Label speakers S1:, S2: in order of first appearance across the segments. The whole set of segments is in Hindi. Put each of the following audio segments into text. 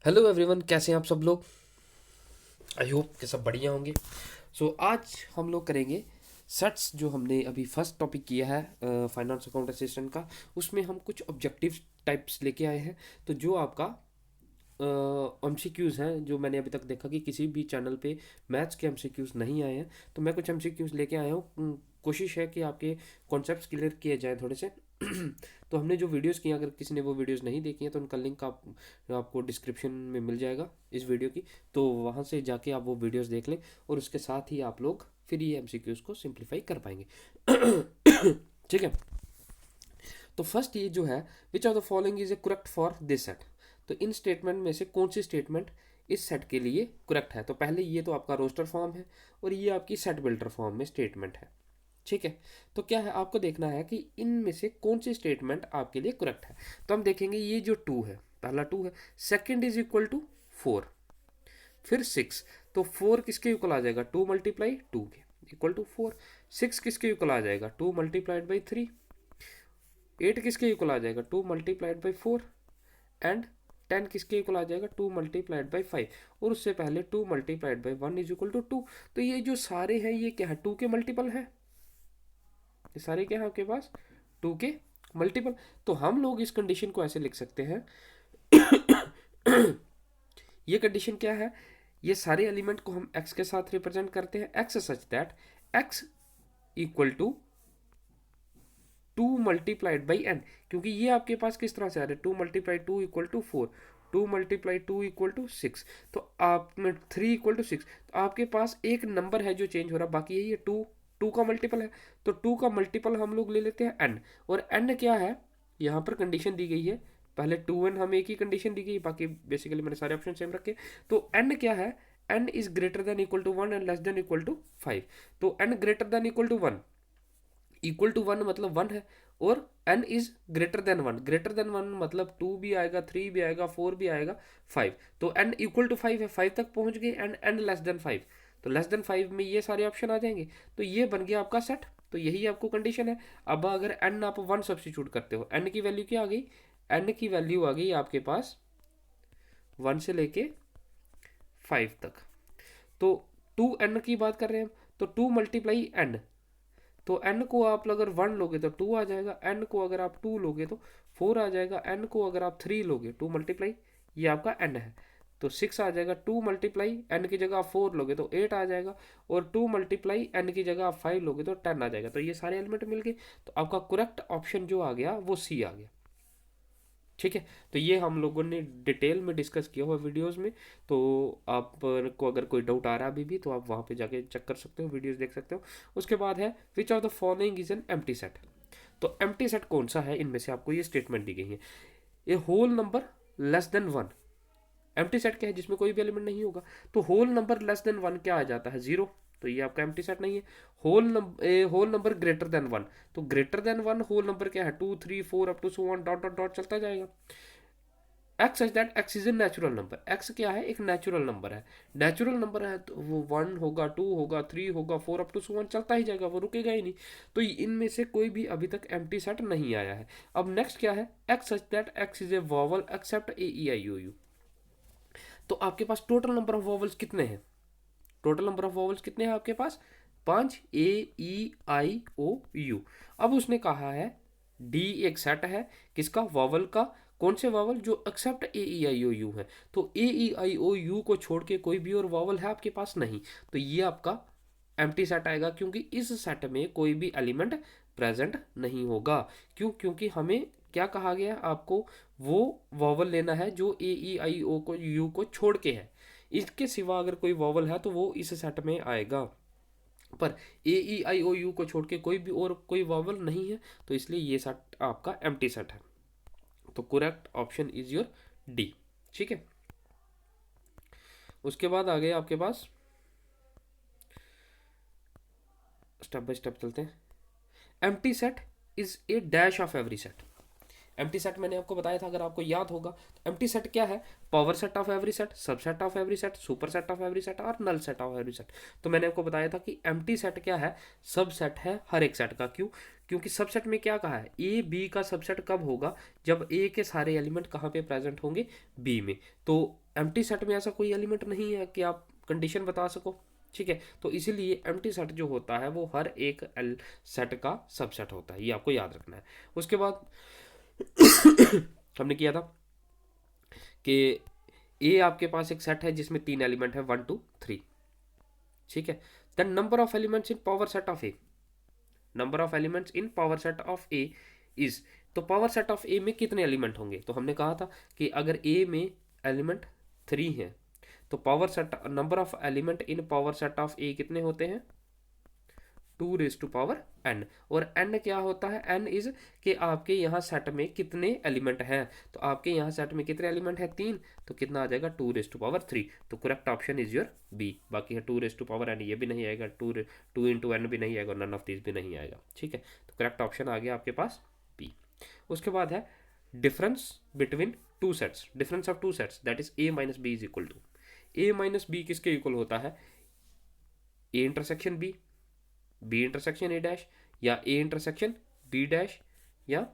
S1: हेलो एवरीवन, कैसे हैं आप सब लोग। आई होप कि सब बढ़िया होंगे। आज हम लोग करेंगे सेट्स। जो हमने अभी फर्स्ट टॉपिक किया है फाइनेंस अकाउंट असिस्टेंट का, उसमें हम कुछ ऑब्जेक्टिव टाइप्स लेके आए हैं। तो जो आपका एमसीक्यूज़ हैं, जो मैंने अभी तक देखा कि किसी भी चैनल पे मैथ्स के एमसीक्यूज़ नहीं आए हैं, तो मैं कुछ एमसीक्यूज़ लेके आया हूँ। कोशिश है कि आपके कॉन्सेप्ट्स क्लियर किए जाएँ थोड़े से। तो हमने जो वीडियोस किए, अगर किसी ने वो वीडियोस नहीं देखी हैं तो उनका लिंक आपको डिस्क्रिप्शन में मिल जाएगा इस वीडियो की। तो वहाँ से जाके आप वो वीडियोस देख लें, और उसके साथ ही आप लोग फिर ये एमसीक्यूज़ को सिंप्लीफाई कर पाएंगे। ठीक है। तो फर्स्ट ये जो है, विच of the following is A correct for this set. तो इन स्टेटमेंट में से कौन सी स्टेटमेंट इस सेट के लिए करेक्ट है। तो पहले ये तो आपका रोस्टर फॉर्म है, और ये आपकी सेट बिल्डर फॉर्म में स्टेटमेंट है। ठीक है। तो क्या है, आपको देखना है कि इनमें से कौन सी स्टेटमेंट आपके लिए करेक्ट है। तो हम देखेंगे, ये जो टू है, पहला टू है, second is equal to four, फिर सिक्स। तो फोर किसके इक्वल आ जाएगा, टू मल्टीप्लाई टू के इक्वल टू फोर। सिक्स किसके इक्वल आ जाएगा, two multiplied by three. Eight किसके इक्वल आ जाएगा, two multiplied by four. And ten किसके इक्वल आ जाएगा, टू मल्टीप्लाइड बाई फाइव। और उससे पहले two multiplied by one is equal to two. तो ये जो सारे हैं, ये क्या है, टू के मल्टीपल है। ये सारे क्या है आपके पास, टू के मल्टीपल। तो हम लोग इस कंडीशन को ऐसे लिख सकते हैं। ये कंडीशन क्या है, ये सारे एलिमेंट को हम x के साथ रिप्रेजेंट करते हैं, x such that x equal to two multiplied by n. क्योंकि ये आपके पास किस तरह से आ रहा है, two multiply two equal to four, two multiply two equal to six. तो आप में थ्री इक्वल टू सिक्स। तो आपके पास एक नंबर है जो चेंज हो रहा है, बाकी यही है टू। टू का मल्टीपल है, तो टू का मल्टीपल हम लोग ले लेते हैं एन। और एन क्या है, यहाँ पर कंडीशन दी गई है, पहले टू एन हमें एक ही कंडीशन दी गई, बाकी बेसिकली मैंने सारे ऑप्शन सेम रखे। तो एन क्या है, n is greater than equal to one and less than equal to five. तो n greater than equal to one, equal to one मतलब वन है, और n is greater than one, greater than one मतलब टू भी आएगा, थ्री भी आएगा, फोर भी आएगा, फाइव। तो एन इक्वल टू फाइव है, फाइव तक पहुंच गए। And n less than five, तो लेस देन फाइव में ये सारे ऑप्शन आ जाएंगे। तो ये बन गया आपका सेट। तो यही आपको कंडीशन है। अब अगर एन आप वन सब्सटीट्यूट करते हो, एन की वैल्यू क्या आ गई, एन की वैल्यू आ गई आपके पास वन से लेके फाइव तक। तो टू एन की बात कर रहे हैं हम, तो टू मल्टीप्लाई एन। तो n को आप अगर वन लोगे तो टू आ जाएगा, n को अगर आप टू लोगे तो फोर आ जाएगा, n को अगर आप थ्री लोगे, टू मल्टीप्लाई ये आपका n है, तो सिक्स आ जाएगा। टू मल्टीप्लाई n की जगह आप फोर लोगे तो एट आ जाएगा, और टू मल्टीप्लाई n की जगह आप फाइव लोगे तो टेन आ जाएगा। तो ये सारे एलिमेंट मिल गए। तो आपका करेक्ट ऑप्शन जो आ गया वो सी आ गया। ठीक है। तो ये हम लोगों ने डिटेल में डिस्कस किया हुआ वीडियोस में। तो आपको अगर कोई डाउट आ रहा है अभी भी, तो आप वहाँ पे जाके चेक कर सकते हो, वीडियोस देख सकते हो। उसके बाद है, विच of the following is an empty set. तो एम्प्टी सेट कौन सा है, इनमें से आपको ये स्टेटमेंट दी गई है, a whole number less than one. Empty set क्या है, जिसमें कोई भी एलिमेंट नहीं होगा। तो whole number less than one क्या आ जाता है, जीरो। तो ये आपका एम्प्टी सेट नहीं है। Whole number greater than one, तो greater than one whole number क्या है, two three four up to so on dot dot dot चलता जाएगा। X such that x is a natural number. X क्या है, एक नेचुरल नंबर है। नेचुरल नंबर है तो वो वन होगा, टू होगा, थ्री होगा, four up to so on चलता ही जाएगा, वो रुकेगा ही नहीं। तो इनमें से कोई भी अभी तक एम्प्टी सेट नहीं आया है। अब नेक्स्ट क्या है, x such that x is a vowel except a E I O u. तो आपके पास टोटल नंबर ऑफ वॉवल्स कितने हैं, टोटल नंबर ऑफ वॉवल्स कितने हैं आपके पास, पांच, ए ई आई ओ यू। अब उसने कहा है डी एक सेट है, किसका, वॉवल का। कौन से वॉवल, जो accept a E I O you है। तो ए ई आई ओ यू को छोड़ के कोई भी और वॉवल है आपके पास नहीं। तो ये आपका एम्प्टी सेट आएगा, क्योंकि इस सेट में कोई भी एलिमेंट प्रेजेंट नहीं होगा। क्यों, क्योंकि हमें क्या कहा गया, आपको वो वॉवल लेना है जो ए ई आई ओ को यू को छोड़ के है। इसके सिवा अगर कोई वॉवल है तो वो इस सेट में आएगा। पर ए ई आई ओ यू को छोड़ के कोई भी और कोई वॉवल नहीं है, तो इसलिए ये सेट आपका एम्प्टी सेट है। तो correct option is your D. ठीक है। उसके बाद आ गए आपके पास, स्टेप बाय स्टेप चलते हैं। Empty set is a dash of every set. Empty set मैंने आपको बताया था, अगर आपको याद होगा, तो एम्प्टी सेट क्या है, power set of every set, subset of every set, super set of every set और null set of every set. तो मैंने आपको बताया था कि एम्प्टी सेट क्या है, सब सेट है हर एक सेट का। क्यों, क्योंकि सबसेट में क्या कहा है, ए बी का सबसेट कब होगा, जब ए के सारे एलिमेंट कहाँ पे प्रेजेंट होंगे, बी में। तो एम्प्टी सेट में ऐसा कोई एलिमेंट नहीं है कि आप कंडीशन बता सको, ठीक है। तो इसीलिए एम्प्टी सेट जो होता है वो हर एक एल सेट का सबसेट होता है, ये आपको याद रखना है। उसके बाद हमने किया था कि ए आपके पास एक सेट है जिसमें 3 एलिमेंट है, 1 2 3, ठीक है। The number of elements in power set of A, number of elements in power set of A is, तो पावर सेट ऑफ ए में कितने एलिमेंट होंगे, तो हमने कहा था कि अगर ए में एलिमेंट 3 है तो power set number of element in power set of A कितने होते हैं, 2 n। और n क्या होता है, n इज कि आपके यहाँ सेट में कितने एलिमेंट हैं, तो आपके यहाँ सेट में कितने एलिमेंट है, 3, तो कितना आ जाएगा 2 3। तो correct option is your b. बाकी है 2 n, ये भी नहीं आएगा, 2 इंटू n भी नहीं आएगा, नन ऑफ दिस भी नहीं आएगा, ठीक है। तो करेक्ट ऑप्शन आ गया आपके पास बी। उसके बाद है difference between two sets, difference of two sets that is a minus b is equal to, a minus B किसके इक्वल होता है, a intersection b, b intersection a dash, या ए इंटरसेक्शन बी डैश, या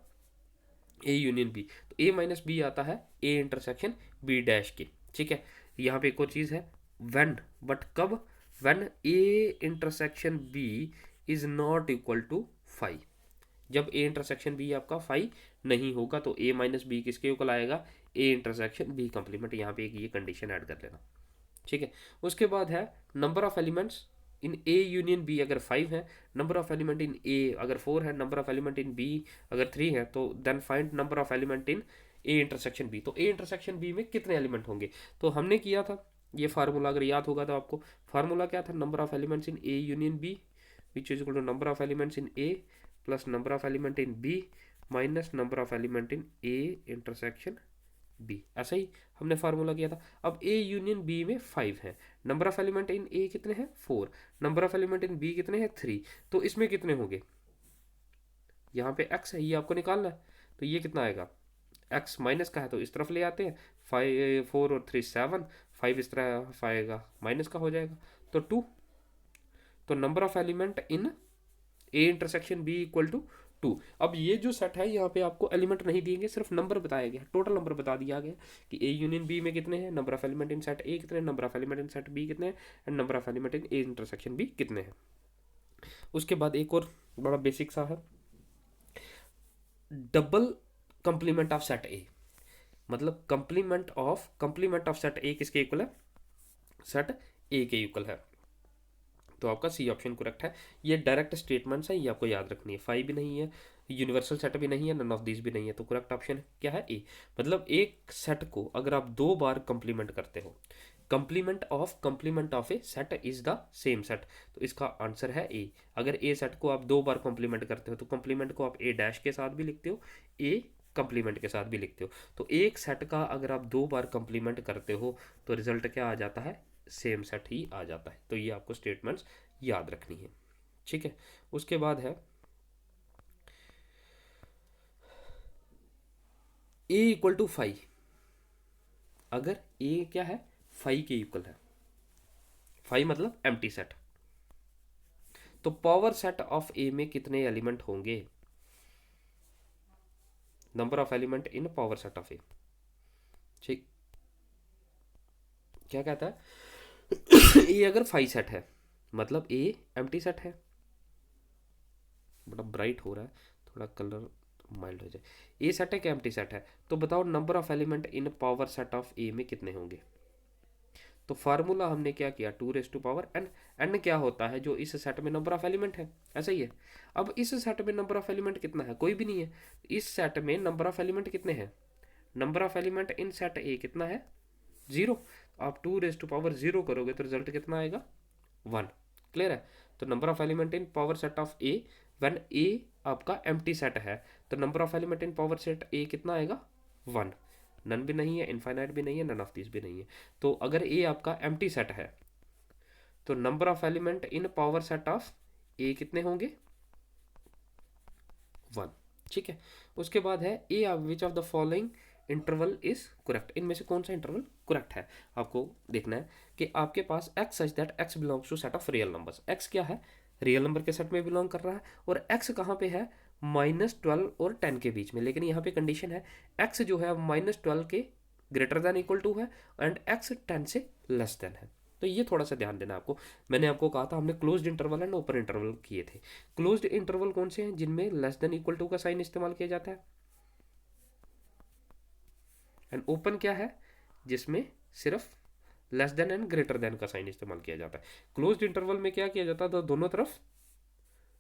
S1: ए यूनियन बी। तो ए माइनस बी आता है ए इंटरसेक्शन बी डैश के, ठीक है। यहाँ पे एक और चीज़ है, व्हेन, बट कब, when a intersection b is not equal to 5, जब ए इंटरसेक्शन बी आपका 5 नहीं होगा तो ए माइनस बी किसके इक्वल आएगा, ए इंटरसेक्शन बी कंप्लीमेंट। यहाँ पे एक ये कंडीशन ऐड कर लेना, ठीक है। उसके बाद है number of elements in a union b अगर 5 है, number of element in a अगर 4 है, number of element in b अगर 3 है, तो then find number of element in a intersection b. तो ए इंटरसेक्शन बी में कितने एलिमेंट होंगे, तो हमने किया था ये फार्मूला, अगर याद होगा तो आपको, फार्मूला क्या था, number of elements in a union b which is equal to number of elements in a plus number of element in b minus number of element in a intersection b. ऐसा ही हमने फार्मूला किया था। अब ए यूनियन बी में 5 है, number of element in a कितने हैं 4, number of element in b कितने हैं 3, तो इसमें कितने होंगे, यहाँ पे x है, ये आपको निकालना है, तो ये कितना आएगा, x माइनस का है तो इस तरफ ले आते हैं, 5 4 और 3 7, 5 इस तरफ आएगा माइनस का हो जाएगा, तो 2। तो number of element in a intersection b equal to 2। अब ये जो सेट है यहाँ पे आपको एलिमेंट नहीं दिएंगे, सिर्फ नंबर बताया गया, टोटल नंबर बता दिया गया कि ए यूनियन बी में कितने हैं, number of element in set a कितने हैं, number of element in set b कितने हैं, and number of element in a intersection b कितने हैं। उसके बाद एक और बड़ा बेसिक सा है, डबल कंप्लीमेंट ऑफ सेट ए, मतलब कंप्लीमेंट ऑफ सेट ए किसके इक्वल है, सेट ए के इक्वल है। तो आपका सी ऑप्शन करेक्ट है। ये डायरेक्ट स्टेटमेंट्स है, ये आपको याद रखनी है, 5 भी नहीं है, यूनिवर्सल सेट भी नहीं है, नन ऑफ दिस भी नहीं है, तो करेक्ट ऑप्शन क्या है ए। मतलब एक सेट को अगर आप 2 बार कंप्लीमेंट करते हो, complement of A set is the same set, तो इसका आंसर है ए। अगर ए सेट को आप 2 बार कंप्लीमेंट करते हो तो कंप्लीमेंट को आप ए डैश के साथ भी लिखते हो, ए कंप्लीमेंट के साथ भी लिखते हो। तो एक सेट का अगर आप 2 बार कंप्लीमेंट करते हो तो रिजल्ट क्या आ जाता है, सेम सेट ही आ जाता है। तो ये आपको स्टेटमेंट्स याद रखनी है, ठीक है। उसके बाद है ए इक्वल टू 5, अगर ए क्या है 5 के इक्वल है, 5 मतलब एम्प्टी सेट, तो पावर सेट ऑफ ए में कितने एलिमेंट होंगे, number of element in power set of A, ठीक। क्या कहता है ए अगर 5 सेट है मतलब ए एम्प्टी सेट है, बड़ा ब्राइट हो रहा है, थोड़ा कलर माइल्ड हो जाए। ए सेट है क्या एम्प्टी सेट है, तो बताओ number of element in power set of A में कितने होंगे। तो फार्मूला हमने क्या किया, 2 n। n क्या होता है, जो इस सेट में नंबर ऑफ एलिमेंट है, ऐसा ही है। अब इस सेट में नंबर ऑफ एलिमेंट कितना है, कोई भी नहीं है, इस सेट में नंबर ऑफ एलिमेंट कितने हैं, number of element in set ए कितना है 0, आप 2 करोगे तो रिजल्ट कितना आएगा 1। क्लियर है। तो number of element in power set of A, when ए आपका एम्प्टी सेट है तो number of element in power set ए कितना आएगा 1। नन भी नहीं है, इनफाइनाइट भी नहीं है, नन ऑफ दिस भी नहीं है। तो अगर ए आपका एम्प्टी सेट है तो number of element in power set of A कितने होंगे 1, ठीक है। उसके बाद है A which of the following interval is correct, इनमें से कौन सा इंटरवल करेक्ट है, आपको देखना है कि आपके पास x such that x belongs to set of real numbers. x क्या है, रियल नंबर के सेट में बिलोंग कर रहा है, और x कहाँ पे है, -12 और 10 के बीच में, लेकिन यहाँ पे कंडीशन है x जो है -12 के ग्रेटर दैन इक्वल टू है एंड x 10 से लेस देन है। तो ये थोड़ा सा ध्यान देना आपको। मैंने आपको कहा था हमने closed interval and open interval किए थे। क्लोज्ड इंटरवल कौन से हैं? जिनमें लेस देन इक्वल टू का साइन इस्तेमाल किया जाता है। एंड ओपन क्या है? जिसमें सिर्फ less than and greater than का साइन इस्तेमाल किया जाता है। क्लोज्ड इंटरवल में क्या किया जाता है? तो दोनों तरफ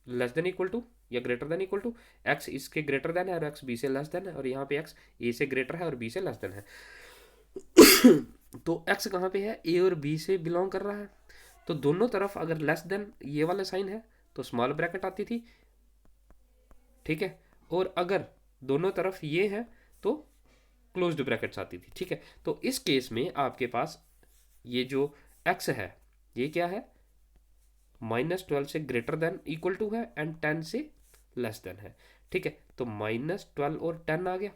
S1: लेस देन इक्वल टू या greater than equal to, x इसके ग्रेटर देन है और एक्स बी से लेस देन है, और यहाँ पे एक्स ए से ग्रेटर है और बी से लेस देन है। तो एक्स कहाँ पे है? ए और बी से बिलोंग कर रहा है। तो दोनों तरफ अगर लेस देन ये वाला साइन है तो स्मॉल ब्रैकेट आती थी, ठीक है। और अगर दोनों तरफ ये है तो क्लोज्ड ब्रैकेट्स आती थी, ठीक है। तो इस केस में आपके पास ये जो एक्स है ये क्या है? -12 से ग्रेटर देन इक्वल टू है एंड 10 से लेस देन है, ठीक है। तो -12 और 10 आ गया,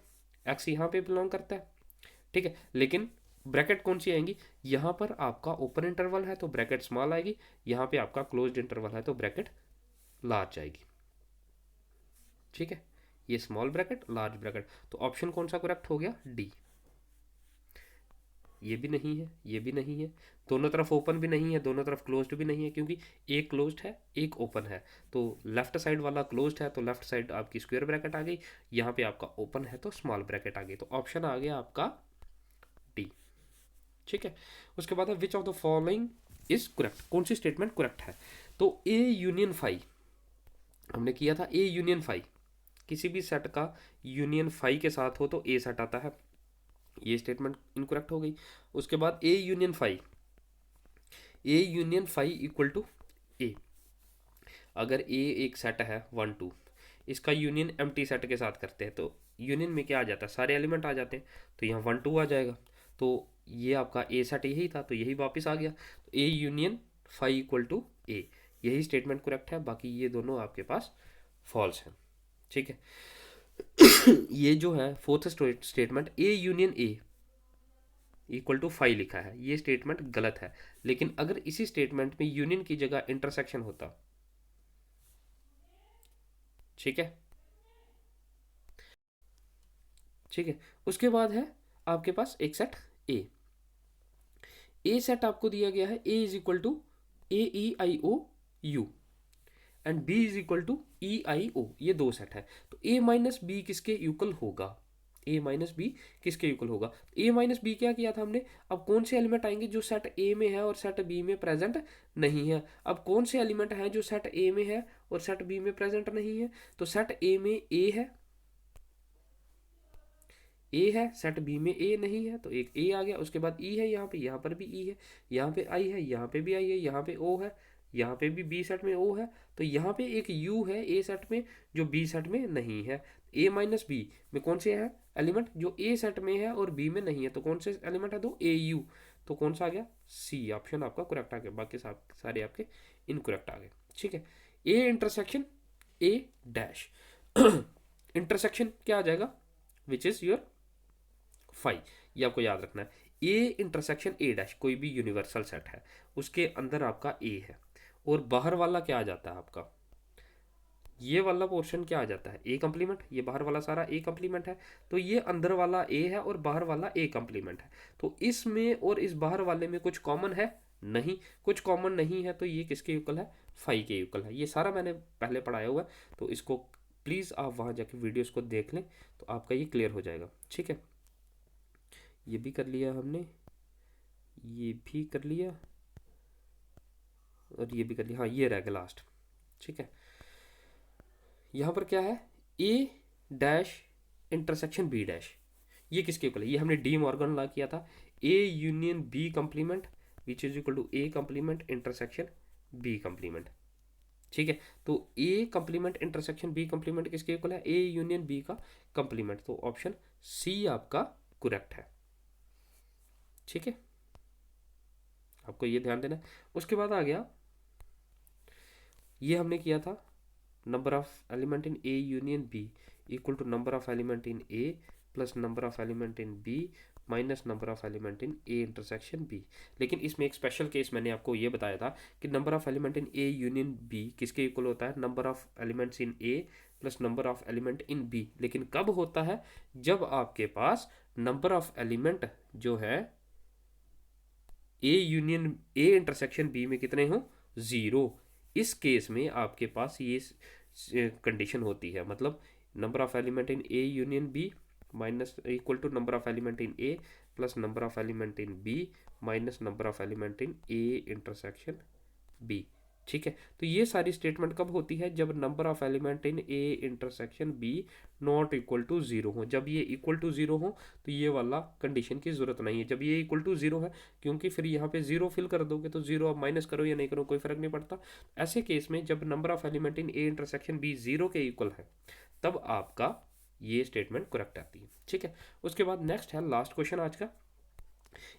S1: एक्स यहाँ पे बिलोंग करता है, ठीक है। लेकिन ब्रैकेट कौन सी आएंगी? यहाँ पर आपका ओपन इंटरवल है तो ब्रैकेट स्मॉल आएगी, यहाँ पे आपका क्लोज्ड इंटरवल है तो ब्रैकेट लार्ज आएगी, ठीक है। ये स्मॉल ब्रैकेट, लार्ज ब्रैकेट, तो ऑप्शन कौन सा करेक्ट हो गया? डी। ये भी नहीं है, ये भी नहीं है, दोनों तरफ ओपन भी नहीं है, दोनों तरफ क्लोज्ड भी नहीं है, क्योंकि एक क्लोज्ड है एक ओपन है। तो लेफ्ट साइड वाला क्लोज्ड है तो लेफ्ट साइड आपकी स्क्वायर ब्रैकेट आ गई, यहाँ पे आपका ओपन है तो स्मॉल ब्रैकेट आ गई। तो ऑप्शन आ गया आपका डी, ठीक है। उसके बाद है विच of the following is correct? कौन सी स्टेटमेंट करेक्ट है? तो ए यूनियन फाई हमने किया था, ए यूनियन फाई, किसी भी सेट का यूनियन फाई के साथ हो तो ए सेट आता है, ये स्टेटमेंट इनकरेक्ट हो गई। उसके बाद A union phi, A union phi equal to A, अगर ए एक सेट है 1 2, इसका यूनियन एम्प्टी सेट के साथ करते हैं तो यूनियन में क्या आ जाता है? सारे एलिमेंट आ जाते हैं, तो यहाँ 1 2 आ जाएगा। तो ये आपका ए सेट यही था तो यही वापस आ गया, तो A union phi equal to A, यही स्टेटमेंट करेक्ट है, बाकी ये दोनों आपके पास फॉल्स हैं, ठीक है। ये जो है fourth statement a union a equal to phi लिखा है, ये स्टेटमेंट गलत है। लेकिन अगर इसी स्टेटमेंट में यूनियन की जगह इंटरसेक्शन होता, ठीक है, ठीक है। उसके बाद है आपके पास एक सेट ए सेट आपको दिया गया है, A is equal to A E I O U and B is equal to E I O, ये दो सेट है। तो ए माइनस बी किसके इक्वल होगा? ए माइनस बी किसके इक्वल होगा? ए माइनस बी क्या किया था हमने? अब कौन से एलिमेंट आएंगे जो सेट ए में है और सेट बी में प्रेजेंट नहीं है? अब कौन से एलिमेंट हैं जो सेट ए में है और सेट बी में प्रेजेंट नहीं है? तो सेट ए में ए है, ए है, सेट बी में ए नहीं है तो एक ए आ गया। उसके बाद ई है, यहाँ पर भी ई है, यहाँ पे आई है, यहाँ पे भी आई है, यहाँ पे ओ है, यहाँ पे भी बी सेट में ओ है, तो यहाँ पे एक यू है ए सेट में जो बी सेट में नहीं है। ए माइनस बी में कौन से है एलिमेंट जो ए सेट में है और बी में नहीं है? तो कौन से एलिमेंट है? दो, ए यू, तो कौन सा आ गया? सी ऑप्शन आपका करेक्ट आ गया, बाकी सारे आपके इनकरेक्ट आ गए, ठीक है। A intersection a dash, intersection क्या आ जाएगा? विच इज योर फाइव, ये आपको याद रखना है। ए इंटरसेक्शन ए डैश कोई भी यूनिवर्सल सेट है, उसके अंदर आपका ए है और बाहर वाला क्या आ जाता है आपका? ये वाला पोर्शन क्या आ जाता है? ए कंप्लीमेंट, ये बाहर वाला सारा ए कंप्लीमेंट है, तो ये अंदर वाला ए है और बाहर वाला ए कंप्लीमेंट है। तो इसमें और इस बाहर वाले में कुछ कॉमन है? नहीं, कुछ कॉमन नहीं है, तो ये किसके इक्वल है? फाइव के इक्वल है। ये सारा मैंने पहले पढ़ाया हुआ है, तो इसको प्लीज़ आप वहाँ जाके वीडियोस को देख लें तो आपका ये क्लियर हो जाएगा, ठीक है। ये भी कर लिया हमने, ये भी कर लिया और ये भी कर लिया, हाँ ये रह गया लास्ट, ठीक है। यहाँ पर क्या है? ए डैश इंटरसेक्शन बी डैश, ये किसके इक्वल है? ये हमने डी मॉर्गन ला किया था, a union b complement which is equal to a complement intersection b complement, ठीक है। तो a complement intersection b complement किसके इक्वल है? ए यूनियन बी का कंप्लीमेंट, तो ऑप्शन सी आपका करेक्ट है, ठीक है। आपको ये ध्यान देना है। उसके बाद आ गया, ये हमने किया था number of element in a union b equal to number of element in a plus number of element in b minus number of element in a intersection b. लेकिन इसमें एक स्पेशल केस मैंने आपको ये बताया था कि number of element in a union b किसके इक्वल होता है? Number of elements in a plus number of element in b. लेकिन कब होता है? जब आपके पास नंबर ऑफ एलिमेंट जो है a union a intersection b में कितने हो? ज़ीरो। इस केस में आपके पास ये कंडीशन होती है, मतलब number of element in a union b minus equal to number of element in a plus number of element in b minus number of element in a intersection b. ठीक है, तो ये सारी स्टेटमेंट कब होती है? जब number of element in a intersection b not equal to zero हो। जब ये इक्वल टू जीरो हो तो ये वाला कंडीशन की जरूरत नहीं है। जब ये इक्वल टू जीरो है, क्योंकि फिर यहाँ पे जीरो फिल कर दोगे तो जीरो अब माइनस करो या नहीं करो कोई फर्क नहीं पड़ता। ऐसे केस में जब number of element in a intersection b zero के इक्वल है तब आपका ये स्टेटमेंट करेक्ट आती है। ठीक है, उसके बाद नेक्स्ट है लास्ट क्वेश्चन आज का।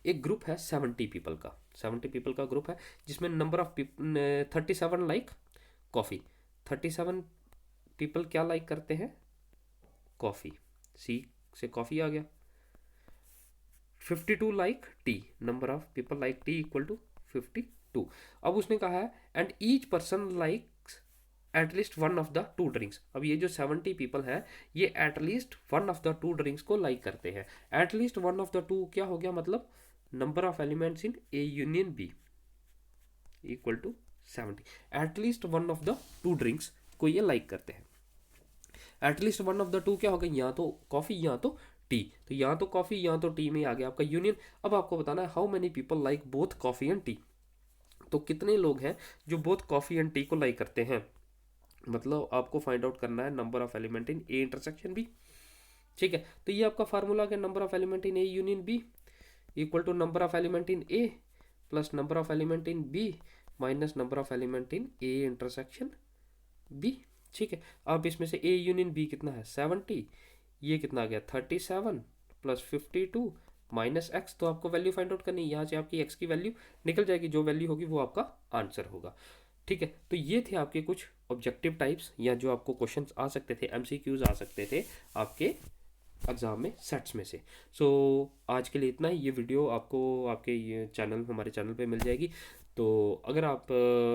S1: एक ग्रुप है 70 पीपल का, 70 पीपल का ग्रुप है जिसमें number of 37 like coffee. 37 people क्या लाइक करते हैं? कॉफ़ी। सी से कॉफ़ी आ गया। 52 like tea, number of people like tea equal to 52। अब उसने कहा है and each person likes at least one of the two drinks. अब ये जो 70 पीपल है ये at least one of the two drinks को लाइक करते हैं। At least one of the two क्या हो गया? मतलब number of elements in a union b equal to 70। At least one of the two drinks को ये लाइक करते हैं। At least one of the two क्या हो गया? यहाँ तो कॉफ़ी यहाँ तो टी, तो यहाँ तो कॉफ़ी यहाँ तो टी में आ गया आपका यूनियन। अब आपको बताना है how many people like both coffee and tea. तो कितने लोग हैं जो बोथ कॉफ़ी एंड टी को लाइक करते हैं? मतलब आपको फाइंड आउट करना है number of element in a intersection b. ठीक है, तो ये आपका फार्मूला है number of element in a union b equal to number of element in a plus number of element in b minus number of element in a intersection b. ठीक है, अब इसमें से ए यूनियन बी कितना है? 70। ये कितना आ गया? 37 प्लस 52 माइनस एक्स। तो आपको वैल्यू फाइंड आउट करनी है, यहाँ से आपकी एक्स की वैल्यू निकल जाएगी, जो वैल्यू होगी वो आपका आंसर होगा। ठीक है, तो ये थे आपके कुछ ऑब्जेक्टिव टाइप्स या जो आपको क्वेश्चंस आ सकते थे, एमसीक्यूज आ सकते थे आपके एग्ज़ाम में सेट्स में से। सो आज के लिए इतना ही। ये वीडियो आपको आपके ये चैनल हमारे चैनल पे मिल जाएगी। तो अगर आप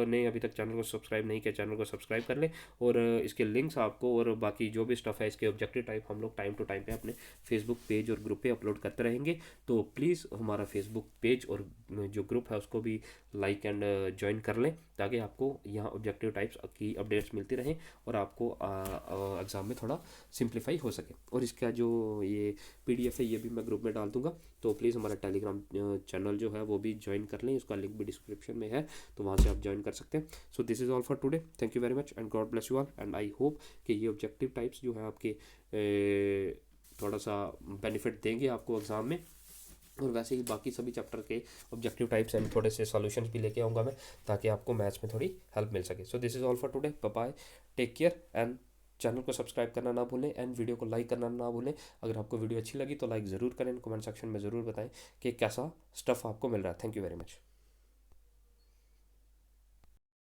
S1: ने अभी तक चैनल को सब्सक्राइब नहीं किया, चैनल को सब्सक्राइब कर लें। और इसके लिंक्स आपको और बाकी जो भी स्टफ़ है इसके ऑब्जेक्टिव टाइप हम लोग टाइम टू टाइम पे अपने फेसबुक पेज और ग्रुप पे अपलोड करते रहेंगे। तो प्लीज़ हमारा फेसबुक पेज और जो ग्रुप है उसको भी लाइक एंड ज्वाइन कर लें, ताकि आपको यहाँ ऑब्जेक्टिव टाइप्स की अपडेट्स मिलती रहें और आपको एग्ज़ाम में थोड़ा सिंप्लीफाई हो सके। और इसका जो ये PDF है ये भी मैं ग्रुप में डाल दूंगा, तो प्लीज़ हमारा टेलीग्राम चैनल जो है वो भी ज्वाइन कर लें। उसका लिंक भी डिस्क्रिप्शन में है, तो वहाँ से आप ज्वाइन कर सकते हैं। सो this is all for today. Thank you very much and God bless you all. And I hope कि ये ऑब्जेक्टिव टाइप्स जो है आपके थोड़ा सा बेनिफिट देंगे आपको एग्ज़ाम में। और वैसे ही बाकी सभी चैप्टर के ऑब्जेक्टिव टाइप्स एंड थोड़े से सॉल्यूशंस भी लेके आऊँगा मैं, ताकि आपको मैथ्स में थोड़ी हेल्प मिल सके। So this is all for today. Bye bye, take care and channel को सब्सक्राइब करना ना भूलें एंड वीडियो को लाइक करना ना भूलें। अगर आपको वीडियो अच्छी लगी तो लाइक ज़रूर करें, कमेंट सेक्शन में ज़रूर बताएं कि कैसा स्टफ़ आपको मिल रहा है। Thank you very much.